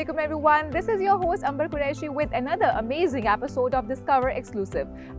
Assalamualaikum everyone. This is your host Amber Qureshi with another amazing episode of Discover Exclusive.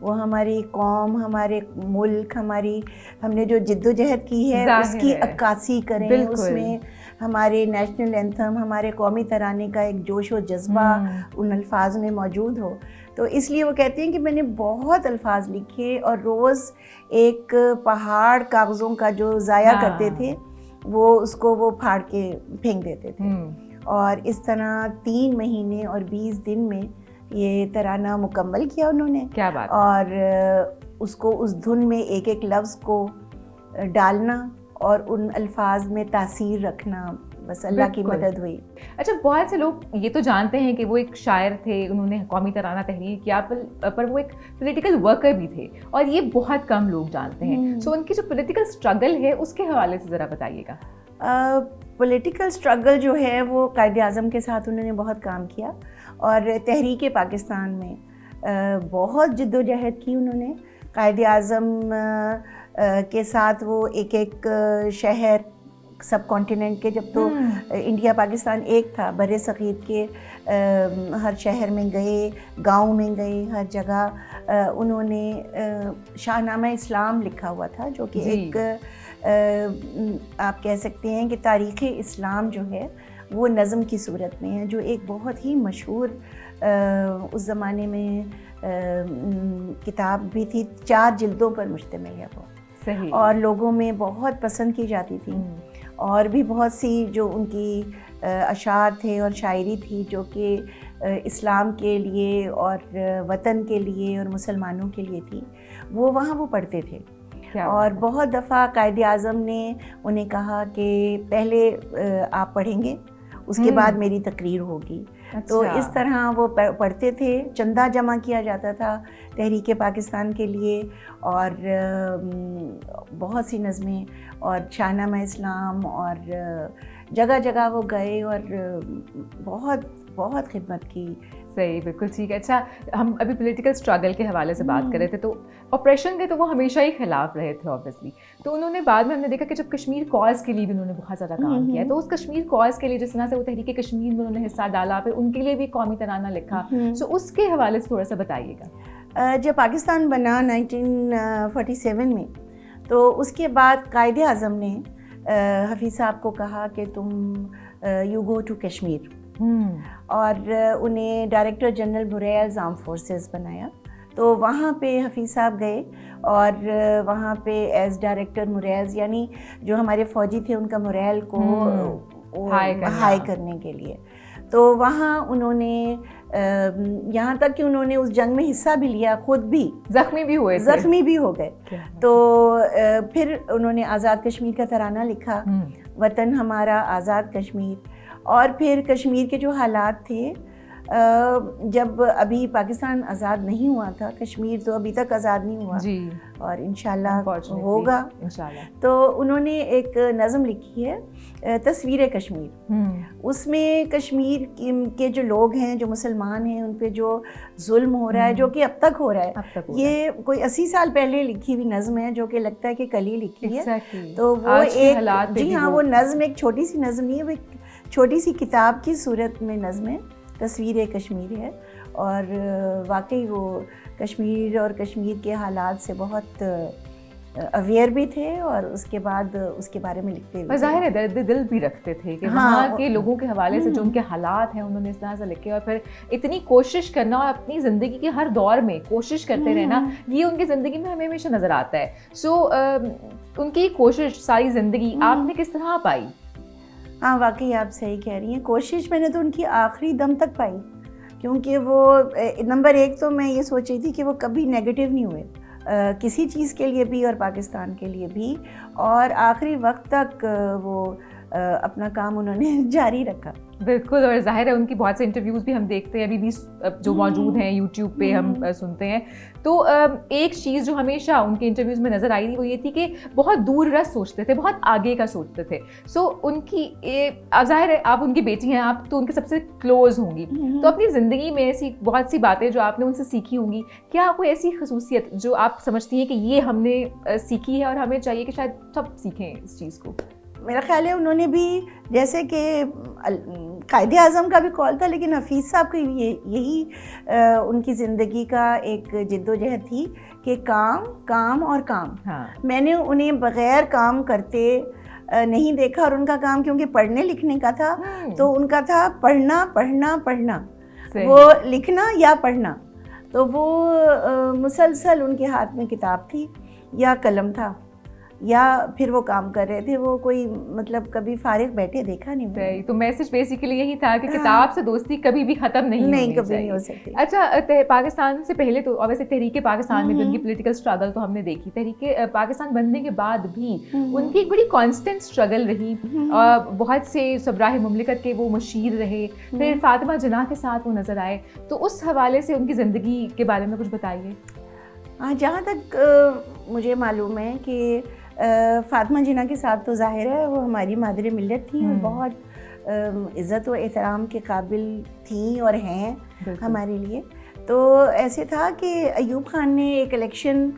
وہ ہماری قوم, ہمارے ملک, ہم نے جو جد و جہد کی ہے اس کی عکاسی کریں, اس میں ہمارے نیشنل اینتھم, ہمارے قومی ترانے کا ایک جوش و جذبہ ان الفاظ میں موجود ہو. تو اس لیے وہ کہتے ہیں کہ میں نے بہت الفاظ لکھے اور روز ایک پہاڑ کاغذوں کا جو ضائع کرتے تھے وہ اس کو وہ پھاڑ کے پھینک دیتے تھے, اور اس طرح 3 مہینے اور 20 دن میں یہ ترانہ مکمل کیا انہوں نے. کیا بات. اور اس کو اس دھن میں ایک ایک لفظ کو ڈالنا اور ان الفاظ میں تاثیر رکھنا, بس اللہ کی مدد ہوئی. اچھا, بہت سے لوگ یہ تو جانتے ہیں کہ وہ ایک شاعر تھے, انہوں نے قومی ترانہ تحریر کیا, پر وہ ایک پولیٹیکل ورکر بھی تھے, اور یہ بہت کم لوگ جانتے ہیں. سو ان کی جو پولیٹیکل اسٹرگل ہے اس کے حوالے سے ذرا بتائیے گا. پولیٹیکل اسٹرگل جو ہے وہ قائد اعظم کے ساتھ انہوں نے بہت کام کیا, اور تحریک پاکستان میں بہت جد و جہد کی انہوں نے. قائد اعظم کے ساتھ وہ ایک ایک شہر سب کانٹیننٹ کے, جب تو انڈیا پاکستان ایک تھا, بر صغیر کے ہر شہر میں گئے, گاؤں میں گئے, ہر جگہ انہوں نے شاہ نامہ اسلام لکھا ہوا تھا, جو کہ ایک آپ کہہ سکتے ہیں کہ تاریخ اسلام جو ہے وہ نظم کی صورت میں ہے, جو ایک بہت ہی مشہور اس زمانے میں کتاب بھی تھی, 4 جلدوں پر مشتمل ہے وہ, اور لوگوں میں بہت پسند کی جاتی تھی. اور بھی بہت سی جو ان کی اشعار تھے اور شاعری تھی جو کہ اسلام کے لیے اور وطن کے لیے اور مسلمانوں کے لیے تھی, وہ وہاں وہ پڑھتے تھے. اور بہت دفعہ قائد اعظم نے انہیں کہا کہ پہلے آپ پڑھیں گے, اس کے بعد میری تقریر ہوگی. تو اس طرح وہ پڑھتے تھے, چندہ جمع کیا جاتا تھا تحریک پاکستان کے لیے, اور بہت سی نظمیں اور شاہ نامہ اسلام, اور جگہ جگہ وہ گئے اور بہت بہت خدمت کی. صحیح, بالکل ٹھیک ہے. اچھا, ہم ابھی پولیٹیکل اسٹرگل کے حوالے سے بات کر رہے تھے, تو آپریشن کے تو وہ ہمیشہ ہی خلاف رہے تھے آبویسلی. تو انہوں نے بعد میں ہم نے دیکھا کہ جب کشمیر کاز کے لیے بھی انہوں نے بہت زیادہ کام کیا, تو اس کشمیر کاز کے لیے جس طرح سے وہ تحریک کشمیر میں انہوں نے حصہ ڈالا, پھر ان کے لیے بھی قومی ترانہ لکھا, سو اس کے حوالے سے تھوڑا سا بتائیے گا. جب پاکستان بنا 1947 میں, تو اس کے بعد قائد اعظم نے حفیظ صاحب کو کہا کہ تم یو گو ٹو کشمیر, اور انہیں ڈائریکٹر جنرل موریلز آرم فورسز بنایا. تو وہاں پہ حفیظ صاحب گئے, اور وہاں پہ ایز ڈائریکٹر موریلز, یعنی جو ہمارے فوجی تھے ان کا موریل کو ہائی کرنے کے لیے, تو وہاں انہوں نے یہاں تک کہ انہوں نے اس جنگ میں حصہ بھی لیا, خود بھی زخمی بھی ہو گئے. تو پھر انہوں نے آزاد کشمیر کا ترانہ لکھا, وطن ہمارا آزاد کشمیر. اور پھر کشمیر کے جو حالات تھے, جب ابھی پاکستان آزاد نہیں ہوا تھا, کشمیر تو ابھی تک آزاد نہیں ہوا, اور انشاءاللہ ہوگا. تو انہوں نے ایک نظم لکھی ہے تصویر کشمیر. اس میں کشمیر کے جو لوگ ہیں, جو مسلمان ہیں, ان پہ جو ظلم ہو رہا ہے, جو کہ اب تک ہو رہا ہے, یہ کوئی 80 سال پہلے لکھی ہوئی نظم ہے, جو کہ لگتا ہے کہ کل ہی لکھی ہے. تو وہ ایک, جی ہاں, وہ نظم ایک چھوٹی سی نظم نہیں ہے, وہ ایک چھوٹی سی کتاب کی صورت میں نظم ہے, تصویر کشمیر ہے. اور واقعی وہ کشمیر اور کشمیر کے حالات سے بہت اویئر بھی تھے, اور اس کے بعد اس کے بارے میں لکھتے ہوئے ظاہر ہے درد دل بھی رکھتے تھے کہ وہاں کے لوگوں کے حوالے سے جو ان کے حالات ہیں انہوں نے اس طرح سے لکھے, اور پھر اتنی کوشش کرنا, اور اپنی زندگی کے ہر دور میں کوشش کرتے رہنا, یہ ان کی زندگی میں ہمیں ہمیشہ نظر آتا ہے. سو ان کی کوشش ساری زندگی آپ نے کس طرح پائی؟ ہاں, واقعی آپ صحیح کہہ رہی ہیں. کوشش میں نے تو ان کی آخری دم تک پائی, کیونکہ وہ نمبر 1 تو میں یہ سوچ رہی تھی کہ وہ کبھی نیگیٹو نہیں ہوئے کسی چیز کے لیے بھی, اور پاکستان کے لیے بھی, اور آخری وقت تک وہ اپنا کام انہوں نے جاری رکھا. بالکل, اور ظاہر ہے ان کی بہت سے انٹرویوز بھی ہم دیکھتے ہیں ابھی بھی جو موجود ہیں یوٹیوب پہ, ہم سنتے ہیں. تو ایک چیز جو ہمیشہ ان کے انٹرویوز میں نظر آئی تھی وہ یہ تھی کہ بہت دور رس سوچتے تھے, بہت آگے کا سوچتے تھے. سو ان کی ظاہر ہے آپ ان کی بیٹی ہیں, آپ تو ان کے سب سے کلوز ہوں گی, تو اپنی زندگی میں ایسی بہت سی باتیں جو آپ نے ان سے سیکھی ہوں گی, کیا کوئی ایسی خصوصیت جو آپ سمجھتی ہیں کہ یہ ہم نے سیکھی ہے اور ہمیں چاہیے کہ شاید سب سیکھیں اس چیز کو؟ میرا خیال ہے انہوں نے بھی جیسے کہ قائد اعظم کا بھی کال تھا، لیکن حفیظ صاحب کا یہی ان کی زندگی کا ایک جد و جہد تھی کہ کام کام اور کام. میں نے انہیں بغیر کام کرتے نہیں دیکھا، اور ان کا کام کیونکہ پڑھنے لکھنے کا تھا تو ان کا تھا پڑھنا پڑھنا پڑھنا، وہ لکھنا یا پڑھنا. تو وہ مسلسل ان کے ہاتھ میں کتاب تھی یا قلم تھا یا پھر وہ کام کر رہے تھے. وہ کوئی مطلب کبھی فارغ بیٹھے دیکھا نہیں. صحیح. تو میسج بیسیکلی یہی تھا کہ کتاب سے دوستی کبھی بھی ختم نہیں کبھی نہیں ہو سکتی. اچھا، پاکستان سے پہلے تو ویسے تحریک پاکستان میں بھی ان کی پولیٹیکل اسٹرگل تو ہم نے دیکھی، تحریک پاکستان بننے کے بعد بھی ان کی ایک بڑی کانسٹنٹ اسٹرگل رہی. بہت سے سربراہ مملکت کے وہ مشیر رہے، پھر فاطمہ جناح کے ساتھ وہ نظر آئے. تو اس حوالے سے ان کی زندگی کے بارے میں کچھ بتائیے. جہاں تک مجھے معلوم ہے کہ فاطمہ جناح کے ساتھ تو ظاہر ہے وہ ہماری مادر ملت تھیں اور بہت عزت و احترام کے قابل تھیں اور ہیں ہمارے لیے. تو ایسے تھا کہ ایوب خان نے ایک الیکشن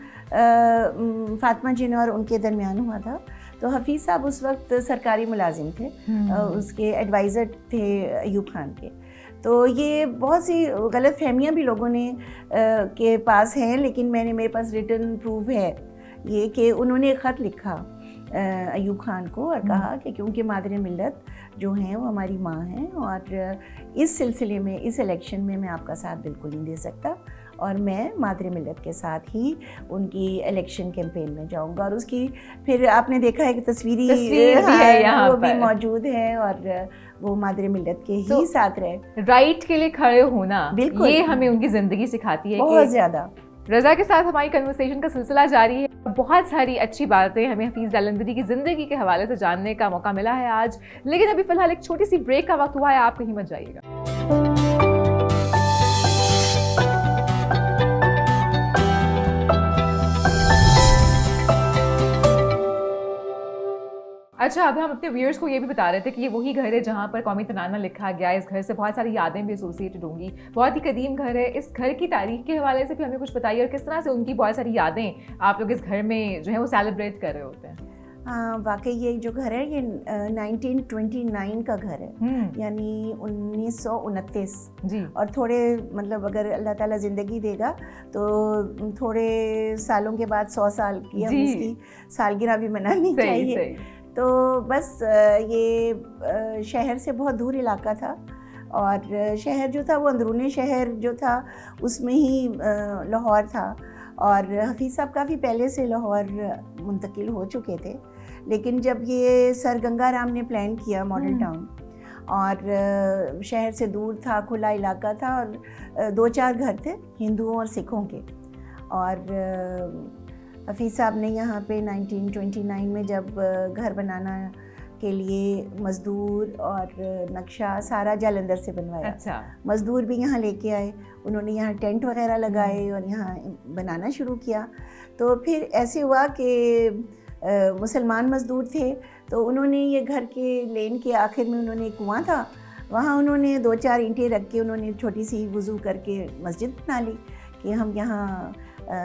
فاطمہ جناح اور ان کے درمیان ہوا تھا. تو حفیظ صاحب اس وقت سرکاری ملازم تھے، اس کے ایڈوائزر تھے ایوب خان کے. تو یہ بہت سی غلط فہمیاں بھی لوگوں نے کے پاس ہیں، لیکن میرے پاس ریٹن پروف ہے یہ کہ انہوں نے ایک خط لکھا ایوب خان کو اور کہا کہ کیونکہ مادر ملت جو ہیں وہ ہماری ماں ہیں، اور اس سلسلے میں اس الیکشن میں آپ کا ساتھ بالکل نہیں دے سکتا، اور میں مادر ملت کے ساتھ ہی ان کی الیکشن کیمپین میں جاؤں گا. اور اس کی پھر آپ نے دیکھا ہے کہ تصویر وہ بھی موجود ہے، اور وہ مادر ملت کے ہی ساتھ رہے. رائٹ کے لیے کھڑے ہونا، بالکل یہ ہمیں ان کی زندگی سکھاتی ہے بہت زیادہ. رضا کے ساتھ ہماری کنورسیشن کا سلسلہ جاری ہے. بہت ساری اچھی باتیں ہمیں حفیظ جالندھری کی زندگی کے حوالے سے جاننے کا موقع ملا ہے آج، لیکن ابھی فی الحال ایک چھوٹی سی بریک کا وقت ہوا ہے. آپ کہیں مت جائیے گا. اچھا، اب ہم اپنے ویئرس کو یہ بھی بتا رہے تھے کہ یہ وہی گھر ہے جہاں پر قومی ترانہ لکھا گیا ہے. اس گھر سے بہت ساری یادیں بھی ایسوسیٹڈ ہوں گی. بہت ہی قدیم گھر ہے. اس گھر کی تاریخ کے حوالے سے بھی ہمیں کچھ بتائیے، اور کس طرح سے ان کی بہت ساری یادیں آپ لوگ اس گھر میں جو ہے وہ سیلیبریٹ کر رہے ہوتے ہیں. واقعی یہ جو گھر ہے یہ 1929 کا گھر ہے، یعنی 1929. جی. اور تھوڑے مطلب اگر اللہ تعالیٰ زندگی دے گا تو تھوڑے سالوں کے بعد 100 سال کی ہم اس کی سالگرہ بھی منانی چاہیے. تو بس یہ شہر سے بہت دور علاقہ تھا، اور شہر جو تھا وہ اندرون شہر جو تھا اس میں ہی لاہور تھا. اور حفیظ صاحب کافی پہلے سے لاہور منتقل ہو چکے تھے، لیکن جب یہ سر گنگا رام نے پلان کیا ماڈل ٹاؤن، اور شہر سے دور تھا، کھلا علاقہ تھا، اور 2-4 گھر تھے ہندوؤں اور سکھوں کے. اور حفیظ صاحب نے یہاں پہ 1929 میں جب گھر بنانا کے لیے مزدور اور نقشہ سارا جالندھر سے بنوایا. اچھا. مزدور بھی یہاں لے کے آئے، انہوں نے یہاں ٹینٹ وغیرہ لگائے اور یہاں بنانا شروع کیا. تو پھر ایسے ہوا کہ مسلمان مزدور تھے، تو انہوں نے یہ گھر کے لین کے آخر میں انہوں نے ایک کنواں تھا، وہاں انہوں نے 2-4 اینٹیں رکھ کے انہوں نے چھوٹی سی وضو کر کے مسجد بنا لی کہ ہم یہاں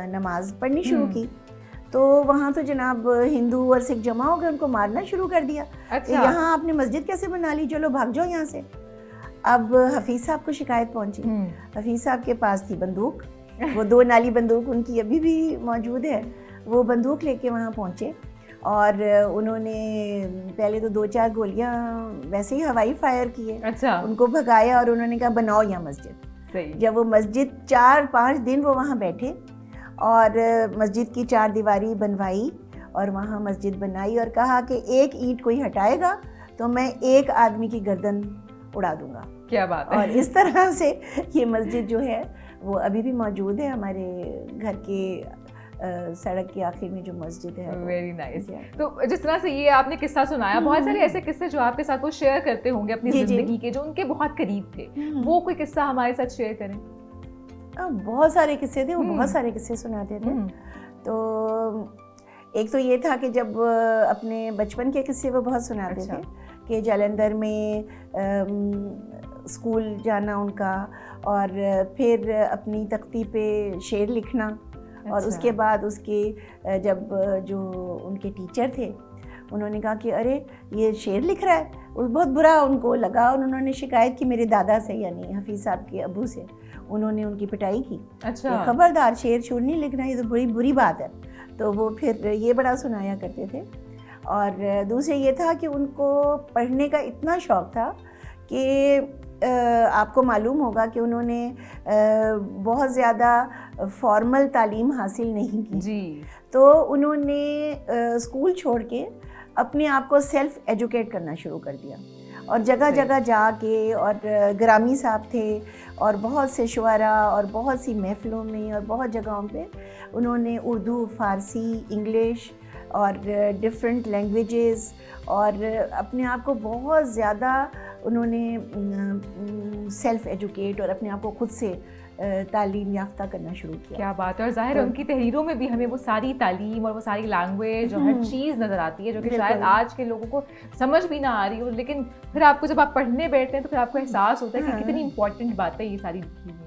نماز پڑھنی شروع کی. تو وہاں تو جناب ہندو اور سکھ جمع ہو گئے، ان کو مارنا شروع کر دیا. یہاں آپ نے مسجد کیسے بنا لی، چلو بھاگ جاؤ یہاں سے. اب حفیظ صاحب کو شکایت پہنچی. حفیظ صاحب کے پاس تھی بندوق، وہ 2 نالی بندوق ان کی ابھی بھی موجود ہے. وہ بندوق لے کے وہاں پہنچے اور انہوں نے پہلے تو 2-4 گولیاں ویسے ہی ہوائی فائر کیے. اچھا. ان کو بھگایا اور انہوں نے کہا بناؤ یہاں مسجد. جب وہ مسجد 4-5 دن وہ وہاں بیٹھے اور مسجد کی 4 دیواری بنوائی اور وہاں مسجد بنائی، اور کہا کہ ایک اینٹ کوئی ہٹائے گا تو میں ایک آدمی کی گردن اڑا دوں گا. کیا بات ہے. اور اس طرح سے یہ مسجد جو ہے وہ ابھی بھی موجود ہے ہمارے گھر کے سڑک کے آخر میں جو مسجد ہے. Very nice. تو جس طرح سے یہ آپ نے قصہ سنایا، بہت سارے ایسے قصے جو آپ کے ساتھ وہ شیئر کرتے ہوں گے اپنی زندگی کے جو ان کے بہت قریب تھے، وہ کوئی قصہ ہمارے ساتھ شیئر کریں. بہت سارے قصے تھے، وہ بہت سارے قصے سناتے تھے. تو ایک تو یہ تھا کہ جب اپنے بچپن کے قصے وہ بہت سناتے تھے کہ جالندھر میں اسکول جانا ان کا، اور پھر اپنی تختی پہ شعر لکھنا. اور اس کے بعد اس کے جب جو ان کے ٹیچر تھے انہوں نے کہا کہ ارے یہ شعر لکھ رہا ہے. بہت برا ان کو لگا اور انہوں نے شکایت کی میرے دادا سے, یعنی حفیظ صاحب کے ابو سے. انہوں نے ان کی پٹائی کی. اچھا, خبردار شعر شور نہیں لکھنا, یہ تو بڑی بری بات ہے. تو وہ پھر یہ بڑا سنایا کرتے تھے. اور دوسرے یہ تھا کہ ان کو پڑھنے کا اتنا شوق تھا کہ آپ کو معلوم ہوگا کہ انہوں نے بہت زیادہ فارمل تعلیم حاصل نہیں کی جی. تو انہوں نے اسکول چھوڑ کے اپنے آپ کو سیلف ایجوکیٹ کرنا شروع کر دیا, اور جگہ جگہ جا کے, اور گرامی صاحب تھے اور بہت سے شعراء اور بہت سی محفلوں میں اور بہت جگہوں پہ انہوں نے اردو, فارسی, انگلش اور ڈفرینٹ لینگویجز, اور اپنے آپ کو بہت زیادہ انہوں نے سیلف ایجوکیٹ اور اپنے آپ کو خود سے تعلیم یافتہ کرنا شروع کیا. کیا بات ہے. اور ظاہر ہے ان کی تحریروں میں بھی ہمیں وہ ساری تعلیم اور وہ ساری لینگویج اور ہر چیز نظر آتی ہے جو کہ شاید آج کے لوگوں کو سمجھ بھی نہ آ رہی ہو, لیکن پھر آپ کو جب آپ پڑھنے بیٹھتے ہیں تو پھر آپ کو احساس ہوتا ہے کہ کتنی امپورٹنٹ بات ہے یہ ساری لکھی ہوئی ہے.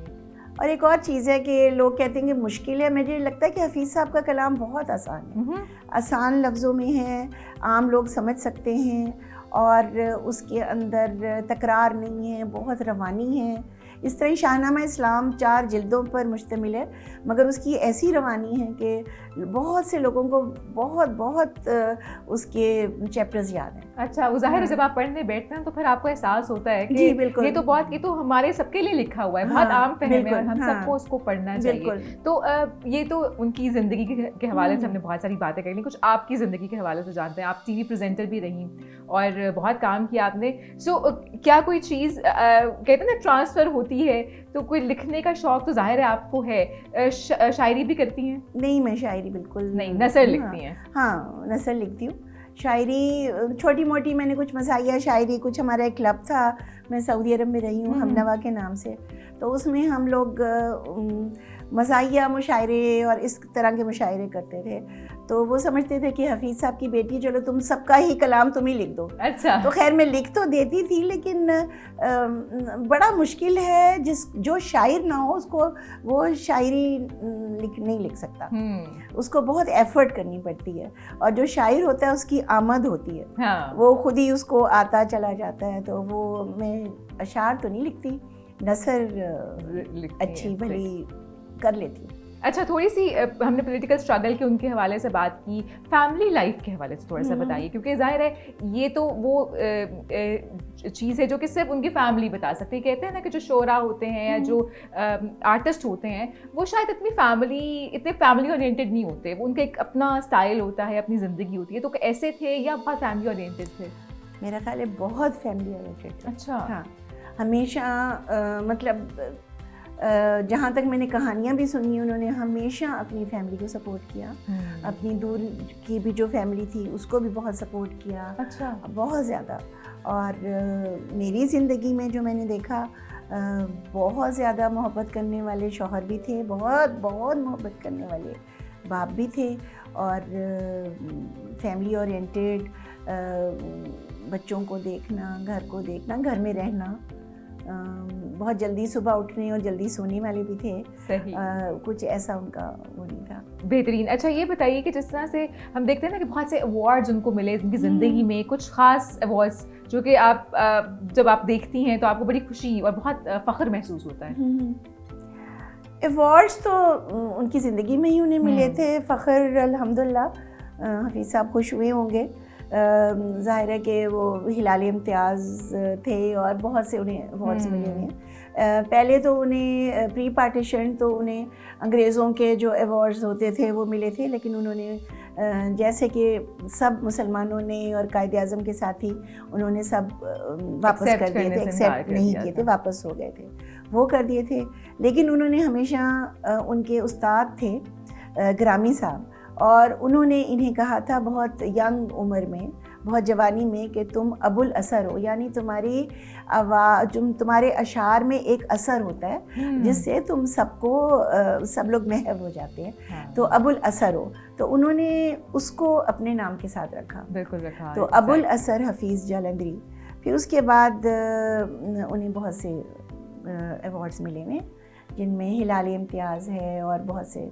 اور ایک اور چیز ہے کہ لوگ کہتے ہیں کہ مشکل ہے, مجھے لگتا ہے کہ حفیظ صاحب کا کلام بہت آسان ہے, آسان لفظوں میں ہے, عام لوگ سمجھ سکتے ہیں, اور اس کے اندر تکرار نہیں ہے, بہت روانی ہے. اس طرح شاہنامہ اسلام 4 جلدوں پر مشتمل ہے, مگر اس کی ایسی روانی ہے کہ بہت سے لوگوں کو بہت اس کے چیپٹرز یاد ہیں. اچھا, وہ ظاہر ہے جب آپ پڑھنے بیٹھتے ہیں تو پھر آپ کو احساس ہوتا ہے کہ یہ تو ہمارے سب کے لیے لکھا ہوا ہے, بہت عام فہم ہے اور ہم سب کو اس کو پڑھنا چاہیے. تو یہ تو ان کی زندگی کے حوالے سے ہم نے بہت ساری باتیں کر لی, کچھ آپ کی زندگی کے حوالے سے جانتے ہیں. آپ ٹی وی پریزنٹر بھی رہیں اور بہت کام کیا آپ نے. سو کیا کوئی چیز کہتے ہیں نا ٹرانسفر ہوتی ہے, تو کوئی لکھنے کا شوق تو ظاہر ہے آپ کو ہے, شاعری بھی کرتی ہیں؟ نہیں, میں شاعری بالکل نہیں, نثر لکھتی ہیں؟ ہاں, نثر لکھتی ہوں. شاعری چھوٹی موٹی میں نے کچھ مزاحیہ شاعری, کچھ ہمارا ایک کلب تھا, میں سعودی عرب میں رہی ہوں, ہم نوا کے نام سے, تو اس میں ہم لوگ مزاحیہ مشاعرے اور اس طرح کے مشاعرے کرتے تھے. تو وہ سمجھتے تھے کہ حفیظ صاحب کی بیٹی, چلو تم سب کا ہی کلام تم ہی لکھ دو. اچھا. تو خیر میں لکھ تو دیتی تھی, لیکن بڑا مشکل ہے جو شاعر نہ ہو اس کو وہ شاعری نہیں لکھ سکتا, اس کو بہت ایفرٹ کرنی پڑتی ہے, اور جو شاعر ہوتا ہے اس کی آمد ہوتی ہے, وہ خود ہی اس کو آتا چلا جاتا ہے. تو وہ میں اشعار تو نہیں لکھتی, نثر اچھی بھلی کر لیتی ہوں. اچھا, تھوڑی سی ہم نے پولیٹیکل اسٹرگل کے ان کے حوالے سے بات کی, فیملی لائف کے حوالے سے تھوڑا سا بتائیے, کیونکہ ظاہر ہے یہ تو وہ چیز ہے جو کہ صرف ان کی فیملی بتا سکتی ہے. کہتے ہیں نا کہ جو شعراء ہوتے ہیں یا جو آرٹسٹ ہوتے ہیں وہ شاید اتنے فیملی اورینٹیڈ نہیں ہوتے, وہ ان کا ایک اپنا اسٹائل ہوتا ہے, اپنی زندگی ہوتی ہے. تو ایسے تھے یا بہت فیملی اورینٹیڈ تھے؟ میرا خیال ہے بہت فیملی اورینٹیڈ. اچھا. ہاں, ہمیشہ مطلب جہاں تک میں نے کہانیاں بھی سنی, انہوں نے ہمیشہ اپنی فیملی کو سپورٹ کیا, اپنی دور کی بھی جو فیملی تھی اس کو بھی بہت سپورٹ کیا. اچھا. بہت زیادہ. اور میری زندگی میں جو میں نے دیکھا, بہت زیادہ محبت کرنے والے شوہر بھی تھے, بہت محبت کرنے والے باپ بھی تھے, اور فیملی اورینٹیڈ, بچوں کو دیکھنا, گھر کو دیکھنا, گھر میں رہنا, بہت جلدی صبح اٹھنے اور جلدی سونے والے بھی تھے. صحیح. کچھ ایسا ان کا وہ نہیں تھا. بہترین. اچھا, یہ بتائیے کہ جس طرح سے ہم دیکھتے ہیں نا کہ بہت سے ایوارڈز ان کو ملے ان کی زندگی میں, کچھ خاص ایوارڈز جو کہ آپ جب آپ دیکھتی ہیں تو آپ کو بڑی خوشی اور بہت فخر محسوس ہوتا ہے. ایوارڈز تو ان کی زندگی میں ہی انہیں ملے تھے, فخر الحمدللہ. حفیظ صاحب خوش ہوئے ہوں گے. ظاہر ہے کہ وہ ہلال امتیاز تھے اور بہت سے انہیں ایوارڈز ملے ہوئے ہیں. پہلے تو انہیں پری پارٹیشن تو انہیں انگریزوں کے جو ایوارڈز ہوتے تھے وہ ملے تھے, لیکن انہوں نے جیسے کہ سب مسلمانوں نے اور قائد اعظم کے ساتھ ہی انہوں نے سب واپس کر دیے تھے, ایکسیپٹ نہیں کیے تھے, واپس ہو گئے تھے, وہ کر دیے تھے. لیکن انہوں نے ہمیشہ, ان کے استاد تھے گرامی صاحب, اور انہوں نے انہیں کہا تھا بہت ینگ عمر میں, بہت جوانی میں, کہ تم ابو الاثر ہو, یعنی تمہارے اشعار میں ایک اثر ہوتا ہے جس سے تم سب لوگ محو ہو جاتے ہیں, تو ابو الاثر ہو. تو انہوں نے اس کو اپنے نام کے ساتھ رکھا. بالکل رکھا. تو ابو الاثر حفیظ جالندھری. پھر اس کے بعد انہیں بہت سے ایوارڈز ملے ہیں, جن میں ہلال امتیاز ہے اور بہت سے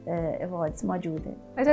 ایوارڈز موجود ہیں. اچھا,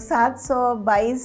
722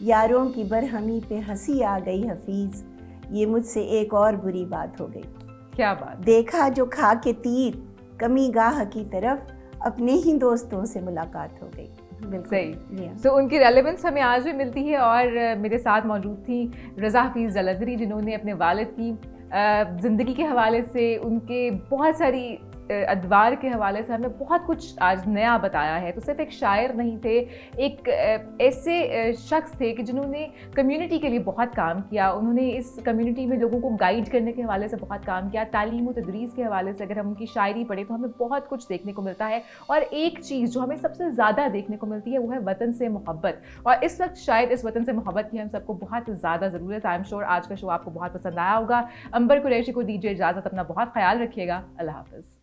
یاروں کی برہمی پہ ہنسی آ گئی حفیظ، یہ مجھ سے ایک اور بری بات ہو گئی. کیا بات. دیکھا جو کھا کے تیر کمی گاہ کی طرف، اپنے ہی دوستوں سے ملاقات ہو گئی. صحیح. سو ان کی ریلیونس ہمیں آج بھی ملتی ہے. اور میرے ساتھ موجود تھی رضا حفیظ جلندری، جنہوں نے اپنے والد کی زندگی کے حوالے سے، ان کے بہت ساری ادوار کے حوالے سے ہمیں بہت کچھ آج نیا بتایا ہے. تو صرف ایک شاعر نہیں تھے، ایک ایسے شخص تھے کہ جنہوں نے کمیونٹی کے لیے بہت کام کیا. انہوں نے اس کمیونٹی میں لوگوں کو گائیڈ کرنے کے حوالے سے بہت کام کیا. تعلیم و تدریس کے حوالے سے اگر ہم ان کی شاعری پڑھیں تو ہمیں بہت کچھ دیکھنے کو ملتا ہے. اور ایک چیز جو ہمیں سب سے زیادہ دیکھنے کو ملتی ہے وہ ہے وطن سے محبت. اور اس وقت شاید اس وطن سے محبت کی ہم سب کو بہت زیادہ ضرورت ہے. آئی ایم شیور آج کا شو آپ کو بہت پسند آیا ہوگا. عنبر قریشی کو دیجیے اجازت. اپنا بہت خیال رکھیے گا. اللہ حافظ.